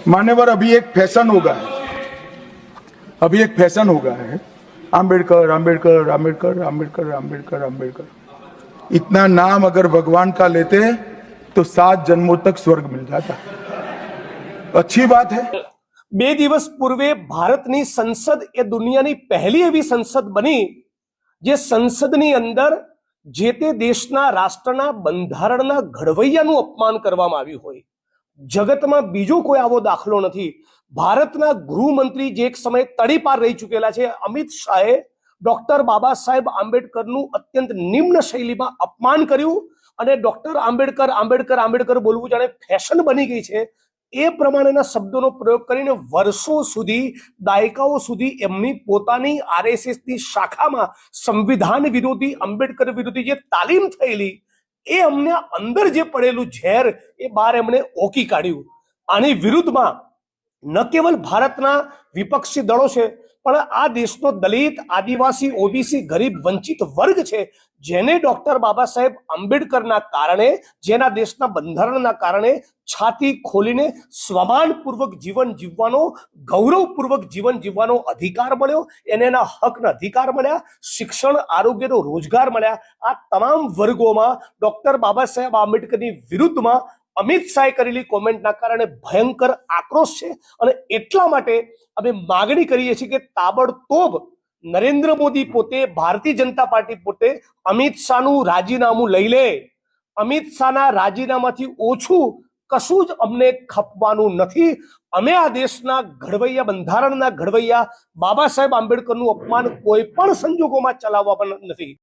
मान्यवर, अभी एक फैशन हो गया है, आम्बेडकर आम्बेडकर आम्बेडकर आम्बेडकर आम्बेडकर आम्बेडकर। इतना नाम अगर भगवान का लेते तो 7 जन्मों तक स्वर्ग मिल जाता। अच्छी बात है। 2 દિવસ પૂર્વે ભારતની સંસદ એ દુનિયાની પહેલી એવી સંસદ બની જે સંસદની અંદર જે તે દેશના રાષ્ટ્રના બંધારણના ઘડવૈયાનું અપમાન કરવામાં આવ્યું હોય। જગતમાં બીજો કોઈ આવો દાખલો નથી। ભારતના ગૃહમંત્રી જે એક સમયે તડીપાર રહી ચૂકેલા છે અમિત શાહે ડોક્ટર બાબા સાહેબ આંબેડકરનું અત્યંત નિમ્ન શૈલીમાં અપમાન કર્યું અને ડોક્ટર આંબેડકર આંબેડકર આંબેડકર બોલવું જાણે ફેશન બની ગઈ છે એ પ્રમાણેના શબ્દોનો પ્રયોગ કરીને વર્ષો સુધી, દાયકાઓ સુધી એમની પોતાની આરએસએસની શાખામાં સંવિધાન વિરોધી, આંબેડકર વિરોધી જે તાલીમ થયેલી એ અમને અંદર જે પડેલું ઝેર એ બહાર એમણે ઓકી કાઢ્યું। આની વિરુદ્ધમાં ન કેવલ ભારતના વિપક્ષી દળો છે પણ આ દેશનો દલિત, આદિવાસી, ઓબીસી, ગરીબ, વંચિત વર્ગ છે જેને ડોક્ટર બાબા સાહેબ આંબેડકરના કારણે, જેના દેશના બંધારણના કારણે છાતી ખોલીને સ્વમાનપૂર્વક જીવન જીવવાનો, ગૌરવપૂર્વક જીવન જીવવાનો અધિકાર મળ્યો, એને એના હકના અધિકાર મળ્યા, શિક્ષણ, આરોગ્યનો રોજગાર મળ્યા। આ તમામ વર્ગોમાં ડોક્ટર બાબા સાહેબ આંબેડકરની વિરુદ્ધમાં અમિત શાહે કરેલી કોમેન્ટના કારણે ભયંકર આક્રોશ છે અને એટલા માટે અમે માગણી કરીએ છીએ કે તાબડતોબ નરેન્દ્ર મોદી પોતે, ભારતીય જનતા પાર્ટી પોતે અમિત શાહનું રાજીનામું લઈ લે। અમિત શાહના રાજીનામાથી ઓછું કશું જ અમને ખપવાનું નથી। અમે આ દેશના ઘડવૈયા, બંધારણના ઘડવૈયા બાબા સાહેબ આંબેડકરનું અપમાન કોઈ પણ સંજોગોમાં ચલાવવા નથી।